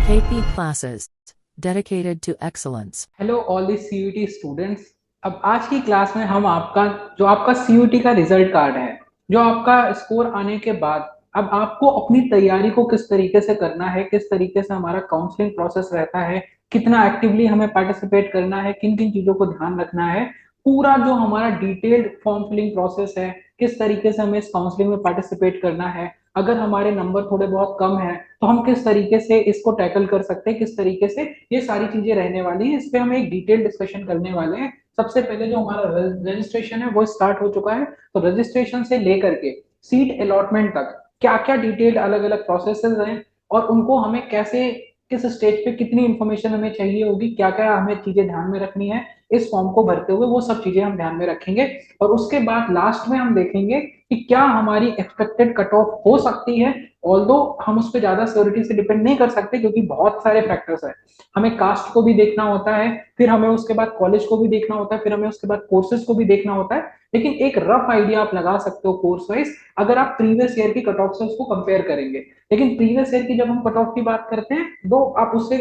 KP classes dedicated to excellence. Hello all the CUET students. अब आज की class में हम आपका सीयूटी का रिजल्ट कार्ड है, जो आपका स्कोर आने के बाद अब आपको अपनी तैयारी को किस तरीके से करना है, किस तरीके से हमारा काउंसलिंग प्रोसेस रहता है, कितना एक्टिवली हमें पार्टिसिपेट करना है, किन किन चीजों को ध्यान रखना है, पूरा जो हमारा डिटेल्ड फॉर्म फिलिंग प्रोसेस है, किस तरीके से हमें इस काउंसलिंग में पार्टिसिपेट करना है, अगर हमारे नंबर थोड़े बहुत कम है तो हम किस तरीके से इसको टैकल कर सकते हैं, किस तरीके से ये सारी चीजें रहने वाली हैं, इस पे हम एक डिटेल डिस्कशन करने वाले हैं। सबसे पहले जो हमारा रजिस्ट्रेशन है वो स्टार्ट हो चुका है, तो रजिस्ट्रेशन से लेकर के सीट अलॉटमेंट तक क्या क्या डिटेल्ड अलग अलग प्रोसेसेस हैं और उनको हमें कैसे, किस स्टेज पे कितनी इंफॉर्मेशन हमें चाहिए होगी, क्या क्या हमें चीजें ध्यान में रखनी है इस फॉर्म को भरते हुए, वो सब चीजें हम ध्यान में रखेंगे। और उसके बाद लास्ट में हम देखेंगे कि क्या हमारी एक्सपेक्टेड कट ऑफ हो सकती है। ऑल्दो हम उस पर ज्यादा श्योरिटी से डिपेंड नहीं कर सकते क्योंकि बहुत सारे फैक्टर्स हैं। हमें कास्ट को भी देखना होता है, फिर हमें उसके बाद कॉलेज को भी देखना होता है, फिर हमें उसके बाद कोर्सेज को भी देखना होता है। लेकिन एक रफ आइडिया आप लगा सकते हो कोर्स वाइज, अगर आप प्रीवियस ईयर की कट ऑफ से उसको कंपेयर करेंगे। लेकिन प्रीवियस ईयर की जब हम कट ऑफ की बात करते हैं तो आप उससे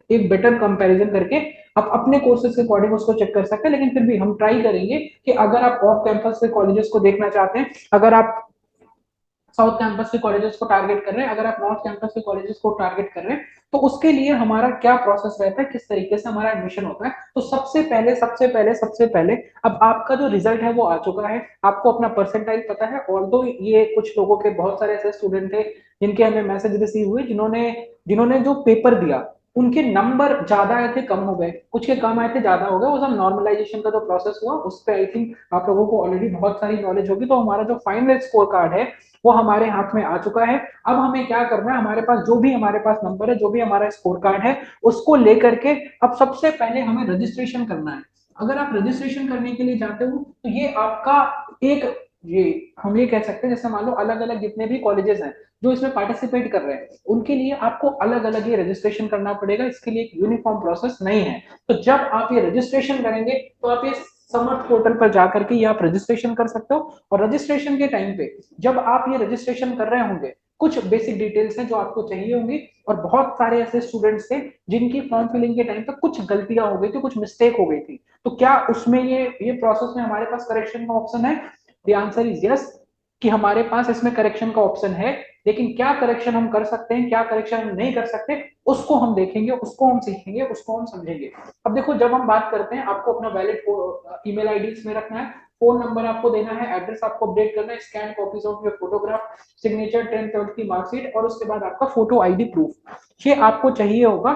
एक बेटर कंपैरिजन करके आप अपने कोर्सेज के अकॉर्डिंग उसको चेक कर सकते हैं। लेकिन फिर भी हम ट्राई करेंगे कि अगर आप ऑफ कैंपस के कॉलेजेस को देखना चाहते हैं, अगर आप साउथ कैंपस के कॉलेजेस को टारगेट कर रहे हैं, अगर आप नॉर्थ कैंपस के कॉलेजेस को टारगेट कर रहे हैं, तो उसके लिए हमारा क्या प्रोसेस रहता है, किस तरीके से हमारा एडमिशन होता है। तो सबसे पहले अब आपका जो रिजल्ट है वो आ चुका है, आपको अपना परसेंटाइल पता है। ऑल्दो ये कुछ लोगों के बहुत सारे ऐसे स्टूडेंट थे जिनके हमें मैसेज रिसीव हुए, जिन्होंने जिन्होंने जो पेपर दिया उनके नंबर ज्यादा आए थे, कम हो गए, कुछ के कम आए थे, ज्यादा हो गए। वो सब नॉर्मलाइजेशन का जो प्रोसेस हुआ उस पर आई थिंक आप लोगों को ऑलरेडी बहुत सारी नॉलेज होगी। तो हमारा जो फाइनल स्कोर कार्ड है वो हमारे हाथ में आ चुका है। अब हमें क्या करना है, हमारे पास जो भी हमारे पास नंबर है, जो भी हमारा स्कोर कार्ड है, उसको लेकर के अब सबसे पहले हमें रजिस्ट्रेशन करना है। अगर आप रजिस्ट्रेशन करने के लिए जाते हो तो ये आपका एक, ये हम ये कह सकते हैं जैसे मान लो अलग अलग जितने भी कॉलेजेस हैं जो इसमें पार्टिसिपेट कर रहे हैं उनके लिए आपको अलग अलग ये रजिस्ट्रेशन करना पड़ेगा। इसके लिए एक यूनिफॉर्म प्रोसेस नहीं है। तो जब आप ये रजिस्ट्रेशन करेंगे तो आप ये समर्थ पोर्टल पर जाकर के ये आप रजिस्ट्रेशन कर सकते हो। और रजिस्ट्रेशन के टाइम पे जब आप ये रजिस्ट्रेशन कर रहे होंगे, कुछ बेसिक डिटेल्स हैं जो आपको चाहिए होंगी। और बहुत सारे ऐसे स्टूडेंट्स थे जिनकी फॉर्म फिलिंग के टाइम पे कुछ गलतियां हो गई थी, कुछ मिस्टेक हो गई थी। तो क्या उसमें ये प्रोसेस में हमारे पास करेक्शन का ऑप्शन है? द आंसर इज यस, कि हमारे पास इसमें करेक्शन का ऑप्शन है। लेकिन क्या करेक्शन हम कर सकते हैं, क्या करेक्शन हम नहीं कर सकते, उसको हम देखेंगे, उसको हम सीखेंगे, उसको हम समझेंगे। अब देखो, जब हम बात करते हैं आपको अपना वैलिड ईमेल आईडी इसमें रखना है, फोन नंबर आपको देना है, एड्रेस आपको अपडेट करना है, scan copies of your photograph, signature, 10th 12th की मार्कशीट, और उसके बाद आपका फोटो आईडी प्रूफ, ये आपको चाहिए होगा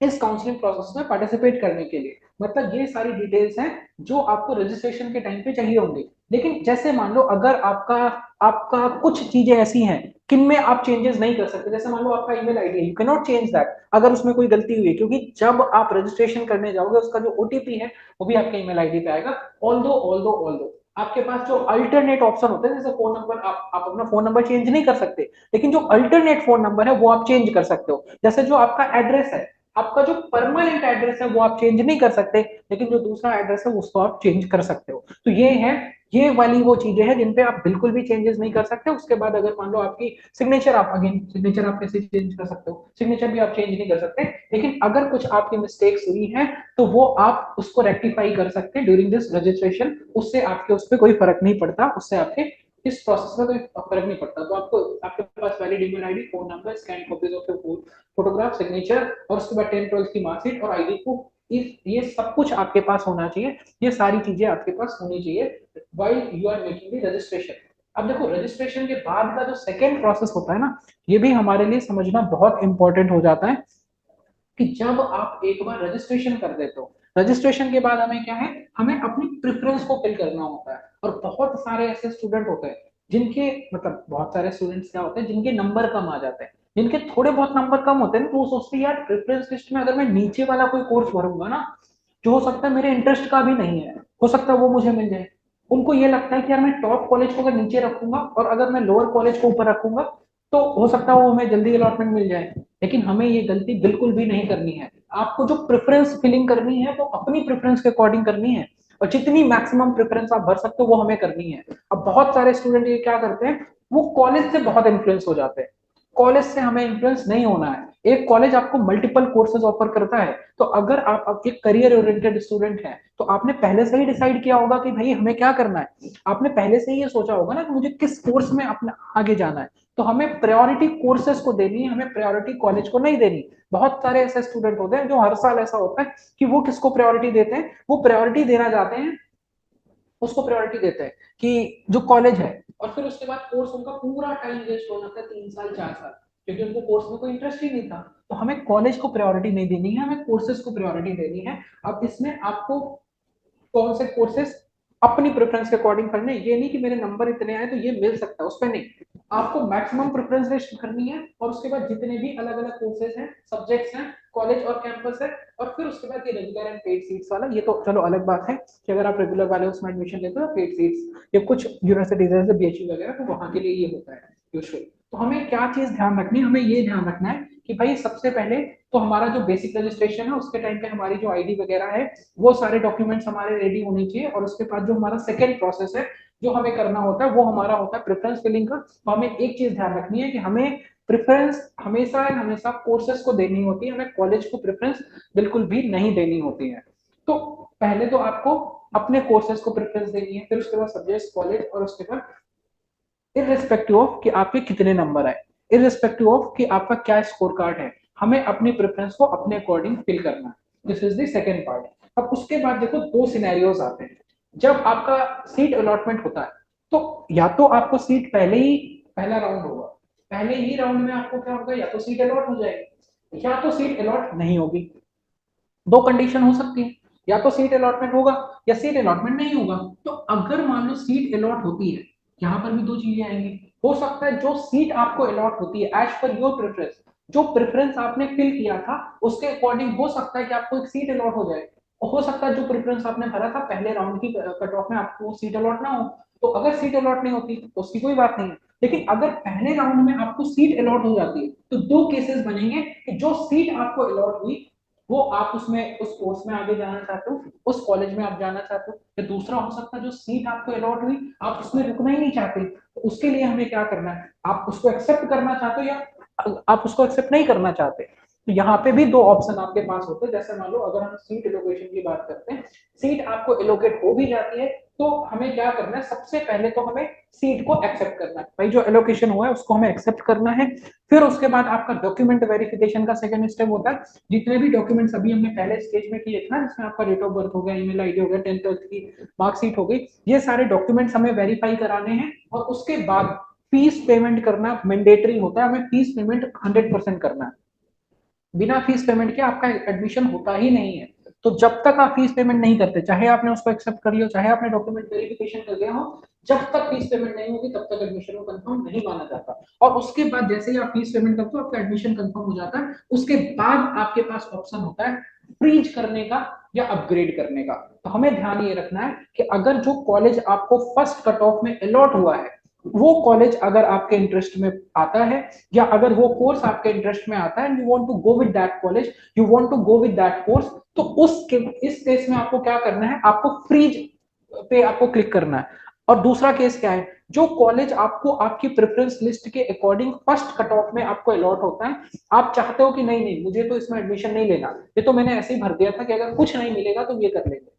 इस काउंसलिंग प्रोसेस में पार्टिसिपेट करने के लिए। मतलब ये सारी डिटेल्स हैं जो आपको रजिस्ट्रेशन के टाइम पे चाहिए होंगी। लेकिन जैसे मान लो अगर आपका आपका कुछ चीजें ऐसी हैं किनमें आप चेंजेस नहीं कर सकते, जैसे मान लो आपका ईमेल आईडी है, you can not change that अगर उसमें कोई गलती हुई है, क्योंकि जब आप रजिस्ट्रेशन करने जाओगे उसका जो ओटीपी है वो भी आपके ईमेल आईडी पे आएगा। ऑल्दो आपके पास जो अल्टरनेट ऑप्शन होते हैं, जैसे फोन नंबर, आप अपना फोन नंबर चेंज नहीं कर सकते, लेकिन जो अल्टरनेट फोन नंबर है वो आप चेंज कर सकते हो। जैसे जो आपका एड्रेस है, आपका जो परमानेंट एड्रेस है वो आप चेंज नहीं कर सकते, लेकिन जो दूसरा एड्रेस है उसको आप चेंज कर सकते हो। तो ये है, ये वाली वो चीजें हैं जिन पे आप बिल्कुल भी चेंजेस नहीं कर सकते। उसके बाद अगर मान लो आपकी सिग्नेचर, आप अगेन सिग्नेचर आप कैसे चेंज कर सकते हो, सिग्नेचर भी आप चेंज नहीं कर सकते। लेकिन अगर कुछ आपकी मिस्टेक्स हुई हैं तो वो आप उसको रेक्टिफाई कर सकते हैं ड्यूरिंग दिस रजिस्ट्रेशन। उससे आपके उस पर कोई फर्क नहीं पड़ता, उससे आपके इस प्रोसेस में कोई फर्क नहीं पड़ता। तो आपको आपके पास valid email ID, phone number, scan copies of your photograph, signature, और उसके बाद 10th 12th की मार्कशीट और आईडी प्रूफ, ये सब कुछ आपके पास होना चाहिए। ये सारी चीजें आपके पास होनी चाहिए while you are making the registration. अब देखो, रजिस्ट्रेशन के बाद का जो सेकेंड प्रोसेस होता है ना, ये भी हमारे लिए समझना बहुत इंपॉर्टेंट हो जाता है। कि जब आप एक बार रजिस्ट्रेशन कर देते हो, रजिस्ट्रेशन के बाद हमें क्या है, हमें अपनी प्रेफरेंस को फिल करना होता है। और बहुत सारे ऐसे स्टूडेंट होते हैं जिनके, मतलब बहुत सारे स्टूडेंट्स क्या होते हैं जिनके नंबर कम आ जाते हैं, जिनके थोड़े बहुत नंबर कम होते हैं, तो वो सोचते हैं यार प्रेफरेंस लिस्ट में अगर मैं नीचे वाला कोई कोर्स भरूंगा ना, जो हो सकता है मेरे इंटरेस्ट का भी नहीं है, हो सकता है वो मुझे मिल जाए। उनको ये लगता है कि यार मैं टॉप कॉलेज को अगर नीचे रखूंगा और अगर मैं लोअर कॉलेज को ऊपर रखूंगा तो हो सकता है वो हमें जल्दी अलॉटमेंट मिल जाए। लेकिन हमें ये गलती बिल्कुल भी नहीं करनी है। आपको जो प्रेफरेंस फिलिंग करनी है वो अपनी प्रेफरेंस के अकॉर्डिंग करनी है, और जितनी मैक्सिमम प्रेफरेंस आप भर सकते हो वो हमें करनी है। अब बहुत सारे स्टूडेंट ये क्या करते हैं, वो कॉलेज से बहुत इन्फ्लुएंस हो जाते हैं। कॉलेज से हमें इन्फ्लुएंस नहीं होना है। एक कॉलेज आपको मल्टीपल कोर्सेज ऑफर करता है। तो अगर आप एक करियर ओरिएंटेड स्टूडेंट हैं तो आपने पहले से ही डिसाइड किया होगा कि भाई हमें क्या करना है। आपने पहले से ही ये सोचा होगा ना कि मुझे किस कोर्स में अपना आगे जाना है। तो हमें प्रायोरिटी कोर्सेज को देनी है, हमें प्रायोरिटी कॉलेज को नहीं देनी। बहुत सारे ऐसे स्टूडेंट होते हैं जो हर साल ऐसा होता है कि वो किसको प्रायोरिटी देते हैं, वो प्रायोरिटी देना चाहते हैं, उसको प्रायोरिटी देते हैं कि जो कॉलेज है, और फिर उसके बाद कोर्स उनका पूरा टाइम वेस्ट हो जाता है, 3 साल 4 साल, क्योंकि उनको कोर्स में कोई इंटरेस्ट ही नहीं था। तो हमें कॉलेज को प्रायोरिटी नहीं देनी है, हमें कोर्सेज को प्रायोरिटी देनी है। अब इसमें आपको कौन से कोर्सेज अपनी प्रेफरेंस के अकॉर्डिंग करने, ये नहीं कि मेरे नंबर इतने आए तो ये मिल सकता है, उस पर नहीं। आपको मैक्सिमम प्रेफरेंस लिस्ट करनी है, और उसके बाद जितने भी अलग अलग कोर्सेज हैं, सब्जेक्ट्स हैं, कॉलेज और कैंपस है, और फिर उसके बाद ये रेगुलर एंड पेड सीट्स वाला, ये तो चलो अलग बात है कि अगर आप रेगुलर वाले उसमें एडमिशन लेते हो पेड सीट्स, या कुछ यूनिवर्सिटीज जैसे बीएचयू वगैरह, तो वहां के लिए ये होता है यूजुअल। तो हमें क्या चीज ध्यान रखनी है, हमें ये ध्यान रखना है कि भाई सबसे पहले तो हमारा जो बेसिक रजिस्ट्रेशन है उसके टाइम पे हमारी जो आईडी वगैरह है वो सारे डॉक्यूमेंट्स हमारे रेडी होने चाहिए। और उसके बाद जो हमारा सेकेंड प्रोसेस है जो हमें करना होता है वो हमारा होता है प्रेफरेंस फिलिंग का। तो हमें एक चीज ध्यान रखनी है कि हमें प्रेफरेंस हमेशा हमेशा कोर्सेज को देनी होती है, हमें कॉलेज को प्रेफरेंस बिल्कुल भी नहीं देनी होती है। तो पहले तो आपको अपने कोर्सेज को प्रेफरेंस देनी है, फिर उसके बाद सब्जेक्ट, कॉलेज, और उसके बाद इररिस्पेक्टिव ऑफ कि आपके कितने नंबर आए, इररिस्पेक्टिव ऑफ कि आपका क्या स्कोर कार्ड है, हमें अपनी प्रेफरेंस को अपने अकॉर्डिंग फिल करना है। This is the second part. अब उसके बाद देखो दो सिनेरियोज आते हैं। जब आपका सीट अलॉटमेंट होता है तो या तो आपको सीट पहले ही, पहला राउंड होगा, पहले ही राउंड में आपको क्या होगा, या तो सीट अलॉट हो जाएगी या तो सीट अलॉट नहीं होगी। दो कंडीशन हो सकती है, या तो सीट अलॉटमेंट होगा या सीट अलॉटमेंट नहीं होगा। तो अगर मान लो सीट अलॉट होती है, यहाँ पर भी दो चीजें आएंगी। हो सकता है जो सीट आपको अलॉट होती है एज पर योर प्रेफरेंस, जो प्रेफरेंस आपने फिल किया था उसके अकॉर्डिंग हो सकता है कि आपको एक सीट अलॉट हो जाए, और हो सकता है जो प्रेफरेंस आपने भरा था पहले राउंड की कट ऑफ में आपको सीट अलॉट ना हो। तो अगर सीट अलॉट नहीं होती तो उसकी कोई बात नहीं है। लेकिन अगर पहले राउंड में आपको सीट अलॉट हो जाती है तो दो केसेस बनेंगे कि जो सीट आपको अलॉट हुई वो आप उसमें उस कोर्स में आगे जाना चाहते हो, उस कॉलेज में आप जाना चाहते हो। या दूसरा हो सकता है जो सीट आपको अलॉट हुई आप उसमें रुकना ही नहीं चाहते, तो उसके लिए हमें क्या करना है, आप उसको एक्सेप्ट करना चाहते हो या आप उसको एक्सेप्ट नहीं करना चाहते। तो यहाँ पे भी दो ऑप्शन आपके पास होते हैं। जैसे मान लो अगर हम सीट एलोकेशन की बात करते हैं, सीट आपको एलोकेट हो भी जाती है तो हमें क्या करना है, सबसे पहले तो हमें सीट को एक्सेप्ट करना है, भाई जो एलोकेशन हुआ है उसको हमें एक्सेप्ट करना है। फिर उसके बाद आपका डॉक्यूमेंट वेरिफिकेशन का सेकंड स्टेप होता है। जितने भी डॉक्यूमेंट्स अभी हमने पहले स्टेज में किए थे ना, जिसमें आपका डेट ऑफ बर्थ हो गया, ईमेल आईडी हो गया, 10th की मार्कशीट हो गई, ये सारे डॉक्यूमेंट्स हमें वेरीफाई कराने हैं। और उसके बाद फीस पेमेंट करना मैंडेटरी होता है, हमें फीस पेमेंट 100% करना है। बिना फीस पेमेंट के आपका एडमिशन होता ही नहीं है। तो जब तक आप फीस पेमेंट नहीं करते, चाहे आपने उसको एक्सेप्ट कर लिया, चाहे आपने डॉक्यूमेंट वेरिफिकेशन कर लिया हो, जब तक फीस पेमेंट नहीं होगी तब तक एडमिशन को कंफर्म नहीं माना जाता। और उसके बाद जैसे ही आप फीस पेमेंट करते हो आपका एडमिशन कंफर्म हो जाता है। उसके बाद आपके पास ऑप्शन होता है फ्रीज करने का या अपग्रेड करने का। तो हमें ध्यान ये रखना है कि अगर जो कॉलेज आपको फर्स्ट कट ऑफ में अलॉट हुआ है वो कॉलेज अगर आपके इंटरेस्ट में आता है, या अगर वो कोर्स आपके इंटरेस्ट में आता है and you want to go with that college, you want to go with that course, तो इस केस में आपको क्या करना है, आपको फ्रीज पे आपको क्लिक करना है। और दूसरा केस क्या है, जो कॉलेज आपको आपकी प्रेफरेंस लिस्ट के अकॉर्डिंग फर्स्ट कट ऑफ में आपको अलॉट होता है, आप चाहते हो कि नहीं नहीं मुझे तो इसमें एडमिशन नहीं लेना, ये तो मैंने ऐसे ही भर दिया था कि अगर कुछ नहीं मिलेगा तो ये कर लेंगे,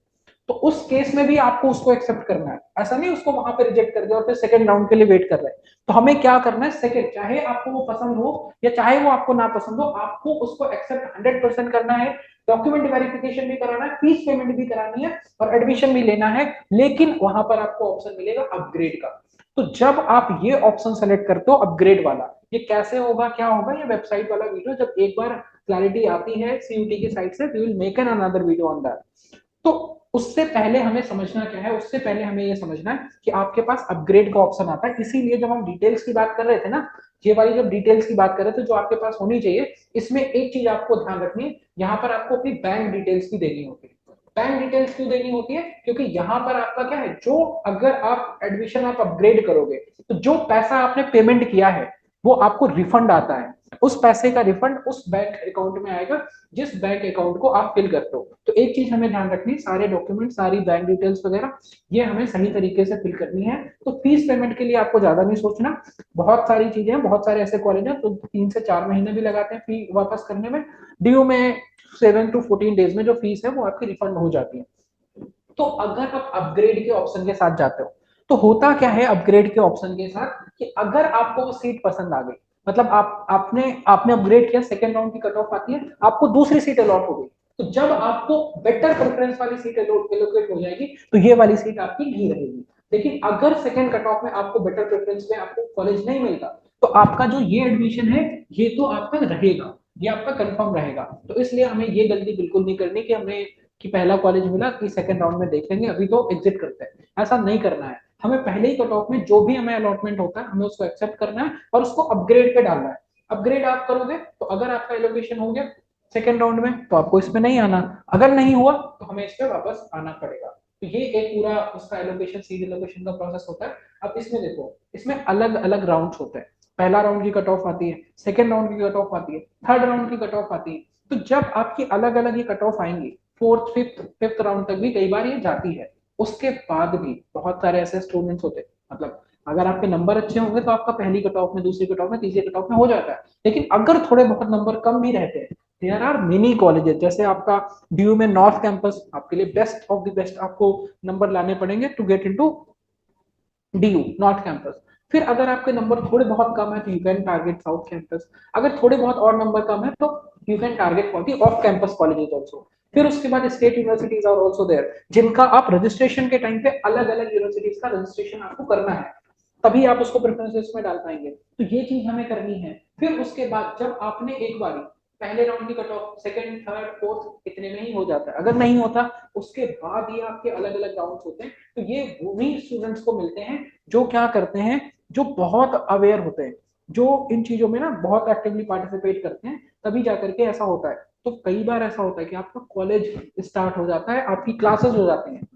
तो उस केस में भी आपको उसको एक्सेप्ट करना है। ऐसा नहीं उसको वहां पे रिजेक्ट कर दिया और फिर सेकंड राउंड के लिए वेट कर रहे हैं। तो हमें क्या करना है, सेकंड, चाहे आपको वो पसंद हो या चाहे वो आपको ना पसंद हो, आपको उसको एक्सेप्ट 100% करना है। डॉक्यूमेंट वेरिफिकेशन भी कराना है, फीस पेमेंट भी करानी है, और एडमिशन भी लेना है। लेकिन वहां पर आपको ऑप्शन मिलेगा अपग्रेड का। तो जब आप ये ऑप्शन सेलेक्ट करते हो अपग्रेड वाला, ये कैसे होगा क्या होगा, ये वेबसाइट वाला वीडियो जब एक बार क्लैरिटी आती है सीयूटी की साइड से, we will make an another video on that. तो उससे पहले हमें समझना क्या है, उससे पहले हमें ये समझना है कि आपके पास अपग्रेड का ऑप्शन आता है। इसीलिए जब हम डिटेल्स की बात कर रहे थे ना, ये वाली जब डिटेल्स की बात कर रहे थे जो आपके पास होनी चाहिए, इसमें एक चीज आपको ध्यान रखनी है, यहाँ पर आपको अपनी बैंक डिटेल्स भी देनी होती है। बैंक डिटेल्स क्यों देनी होती है, क्योंकि यहाँ पर आपका क्या है, जो अगर आप एडमिशन आप अपग्रेड करोगे तो जो पैसा आपने पेमेंट किया है वो आपको रिफंड आता है, उस पैसे का रिफंड उस बैंक अकाउंट में आएगा जिस बैंक अकाउंट को आप फिल करते हो। तो एक चीज हमें ध्यान रखनी है, सारे डॉक्यूमेंट, सारी बैंक डिटेल्स वगैरह ये हमें सही तरीके से फिल करनी है। तो फीस पेमेंट के लिए आपको ज्यादा नहीं सोचना, बहुत सारी चीजें हैं, बहुत सारे ऐसे कॉलेज हैं तो 3 से 4 महीने भी लगाते हैं फी वापस करने में, ड्यू में 7 to 14 डेज में जो फीस है वो आपकी रिफंड हो जाती है। तो अगर आप अपग्रेड के ऑप्शन के साथ जाते हो तो होता क्या है अपग्रेड के ऑप्शन के साथ, कि अगर आपको वो सीट पसंद आ गई, मतलब आपने आपने अपग्रेड किया, सेकंड राउंड की कट ऑफ आती है, आपको दूसरी सीट अलॉट हो गई, तो जब आपको बेटर प्रेफरेंस वाली सीट एलोकेट हो जाएगी तो ये वाली सीट आपकी नहीं रहेगी। लेकिन अगर सेकंड कट ऑफ में आपको बेटर प्रेफरेंस में आपको कॉलेज नहीं मिलता तो आपका जो ये एडमिशन है ये तो आपका रहेगा, ये आपका कंफर्म रहेगा। तो इसलिए हमें ये गलती बिल्कुल नहीं करनी कि हमें कि पहला कॉलेज मिला कि सेकंड राउंड में देख लेंगे, अभी तो एग्जिट करते हैं, ऐसा नहीं करना है। हमें पहले ही कट ऑफ में जो भी हमें अलॉटमेंट होता है हमें उसको एक्सेप्ट करना है और उसको अपग्रेड पे डालना है। अपग्रेड आप करोगे तो अगर आपका एलोकेशन हो गया सेकंड राउंड में तो आपको इसमें नहीं आना, अगर नहीं हुआ तो हमें इस पे वापस आना पड़ेगा। तो ये एक पूरा उसका एलोकेशन, सीट एलोकेशन का प्रोसेस होता है। अब इसमें देखो, इसमें अलग अलग राउंड्स होते हैं, पहला राउंड की कट ऑफ आती है, सेकंड राउंड की कट ऑफ आती है, थर्ड राउंड की कट ऑफ आती है। तो जब आपकी अलग अलग ये कट ऑफ आएंगी, फोर्थ फिफ्थ फिफ्थ राउंड तक भी कई बार ये जाती है, उसके बाद भी बहुत सारे ऐसे स्टूडेंट्स होते हैं, मतलब अगर आपके नंबर अच्छे होंगे तो आपका पहली कट ऑफ में, दूसरी कट ऑफ में, तीसरी कट ऑफ में हो जाता है। लेकिन अगर थोड़े बहुत नंबर कम भी रहते हैं, देयर आर मेनी कॉलेजेस, जैसे आपका ड्यू में नॉर्थ कैंपस आपके लिए बेस्ट ऑफ द बेस्ट, आपको नंबर लाने पड़ेंगे to get into DU north campus. फिर अगर आपके नंबर थोड़े बहुत कम है तो you can target south campus, अगर थोड़े बहुत और नंबर कम है तो you can target for the off campus colleges also. फिर उसके बाद state universities are also there, जिनका आप रजिस्ट्रेशन के टाइम पे अलग अलग यूनिवर्सिटीज का रजिस्ट्रेशन आपको करना है, तभी आप उसको प्रेफरेंसेस में डाल पाएंगे। तो ये चीज हमें करनी है। फिर उसके बाद जब आपने एक बार पहले राउंड की cut of second third fourth इतने में ही हो जाता है, अगर नहीं होता उसके बाद ये आपके अलग अलग राउंड्स होते हैं। तो ये वही स्टूडेंट्स को मिलते हैं जो क्या करते हैं, जो बहुत अवेयर होते हैं, जो इन चीजों में ना बहुत एक्टिवली पार्टिसिपेट करते हैं, तभी जाकर के ऐसा होता है। तो कई बार ऐसा होता है कि आपका कॉलेज स्टार्ट हो जाता है, आपकी क्लासेस हो जाती हैं,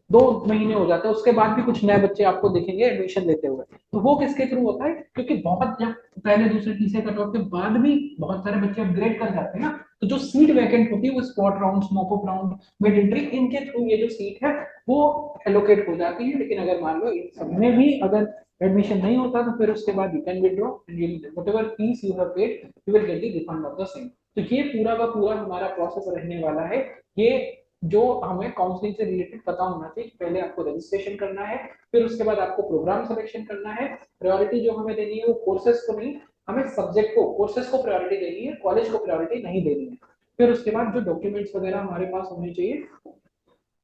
2 महीने हो जाते हैं, उसके बाद भी कुछ नए बच्चे आपको दिखेंगे एडमिशन लेते हुए। तो वो किसके थ्रू होता है, क्योंकि बहुत जब पहले दूसरे तीसरे कट ऑफ के बाद भी बहुत सारे बच्चे अपग्रेड कर जाते हैं ना, तो जो सीट वैकेंट होती है वो spot round, mock up round, mid entry, इनके थ्रू ये जो सीट है वो एलोकेट हो जाती है। लेकिन अगर मान लो इन सब में भी अगर एडमिशन नहीं होता तो फिर उसके बाद you can withdraw and whatever fees you have paid you will get the refund of the same. तो ये पूरा का पूरा हमारा प्रोसेस रहने वाला है। ये जो हमें काउंसलिंग से रिलेटेड पता होना चाहिए, पहले आपको रजिस्ट्रेशन करना है, फिर उसके बाद आपको प्रोग्राम सिलेक्शन करना है। प्रायोरिटी जो हमें देनी है वो कोर्सेज को नहीं, हमें सब्जेक्ट को, कोर्सेज को प्रायोरिटी देनी है, कॉलेज को प्रायोरिटी नहीं देनी है। फिर उसके बाद जो डॉक्यूमेंट्स वगैरह हमारे पास होने चाहिए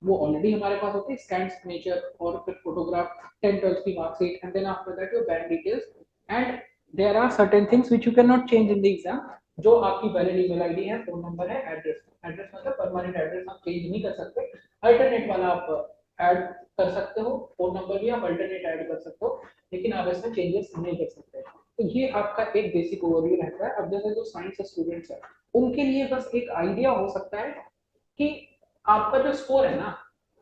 वो ऑलरेडी हमारे पास होते हैं, स्कैन सिग्नेचर और फिर फोटोग्राफ, 10th 12th की marksheet, and then after that your bank details. And there are certain things which you can not change in the exam, जो आपकी वैलिड ईमेल आईडी है, फोन नंबर है, address, address मतलब permanent address आप change नहीं कर सकते, alternate वाला आप ऐड कर सकते हो, फोन नंबर भी आप अल्टरनेट ऐड कर सकते हो, लेकिन आप इसमें चेंजेस नहीं कर सकते। तो ये आपका एक बेसिक ओवरव्यू रहता है। अब जैसे जो साइंस स्टूडेंट्स है उनके लिए बस एक आइडिया हो सकता है कि आपका जो स्कोर है ना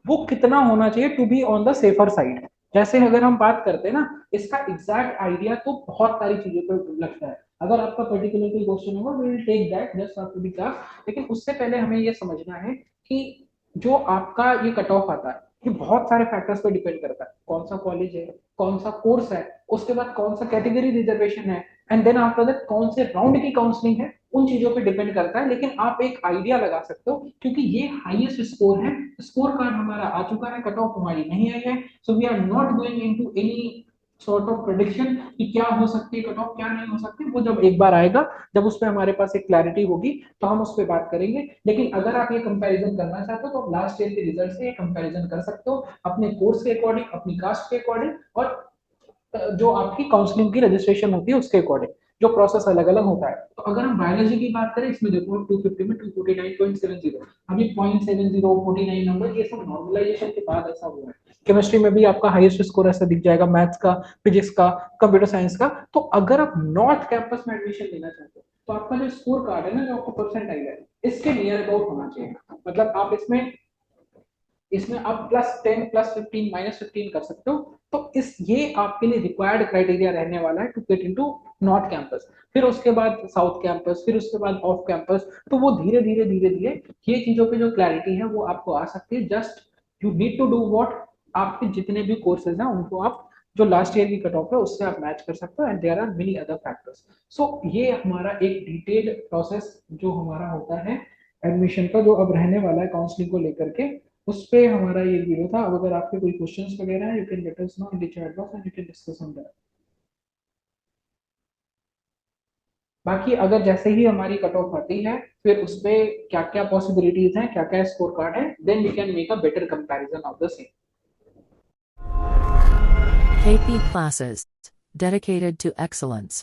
वो कितना होना चाहिए to be on the safer side. जैसे अगर हम बात करते हैं ना, इसका एग्जैक्ट आइडिया तो बहुत सारी चीजों पर लगता है। अगर आपका पर्टिकुलर कोई क्वेश्चन होगा we will take that just after the class, लेकिन उससे पहले हमें ये समझना है कि जो आपका ये कट ऑफ आता है ये बहुत सारे फैक्टर्स पे डिपेंड करता है, कौन सा कॉलेज है, कौन सा कोर्स है, उसके बाद कौन सा कैटेगरी रिजर्वेशन है, एंड देन आफ्टर दैट कौन से राउंड की काउंसलिंग है, उन चीजों पे डिपेंड करता है। लेकिन आप एक आइडिया लगा सकते हो क्योंकि ये हाईएस्ट स्कोर है, स्कोर कार्ड हमारा आ चुका है, कट ऑफ हमारी नहीं आई है, so we are not going into any sort of prediction कि क्या हो सकती है कट ऑफ, क्या नहीं हो सकती। वो जब एक बार आएगा, जब उसमें हमारे पास एक क्लैरिटी होगी तो हम उस पर बात करेंगे। लेकिन अगर आप ये कंपैरिजन करना चाहते हो तो आप लास्ट ईयर के रिजल्ट से ये कंपैरिजन कर सकते हो अपने कोर्स के अकॉर्डिंग, अपनी कास्ट के अकॉर्डिंग, और जो आपकी काउंसलिंग की रजिस्ट्रेशन होती है उसके अकॉर्डिंग, जो प्रोसेस अलग अलग होता है। तो अगर हम बायोलॉजी की बात करें, इसमें देखो 250 में 249.70, अभी 0.70 49 नंबर, ये सब नॉर्मलाइजेशन के बाद ऐसा हुआ है। केमिस्ट्री में भी आपका हाईएस्ट स्कोर ऐसा दिख जाएगा, मैथ्स का, फिजिक्स का, कंप्यूटर साइंस का। तो अगर आप नॉर्थ कैंपस में एडमिशन लेना चाहते हो तो आपका जो स्कोर कार्ड है ना, जो आपको परसेंटाइल है, इसके नियर अबाउट होना चाहिए। मतलब आप इसमें इसमें आप +10 +15 -15 कर सकते हो। तो इस ये आपके लिए रिक्वायर्ड क्राइटेरिया रहने वाला है to get into north campus, फिर उसके बाद साउथ कैंपस, फिर उसके बाद ऑफ कैंपस। तो वो धीरे धीरे धीरे धीरे ये चीजों पे जो क्लैरिटी है वो आपको आ सकती है। Just you need to do what, आपके जितने भी कोर्सेज हैं उनको आप जो लास्ट ईयर की कट ऑफ है उससे आप मैच कर सकते हो, and there are many other factors. So ये हमारा एक डिटेल्ड प्रोसेस जो हमारा होता है एडमिशन का, जो अब रहने वाला है काउंसलिंग को लेकर के, उस पे हमारा ये वीडियो था। अब अगर आपके कोई क्वेश्चंस वगैरह है, you can let us know in the chat box and you can discuss on that. बाकी अगर जैसे ही हमारी कट ऑफ आती है, फिर उसपे क्या क्या पॉसिबिलिटीज हैं, क्या क्या स्कोर कार्ड है, then we can make a better comparison of the same. KP classes dedicated to excellence.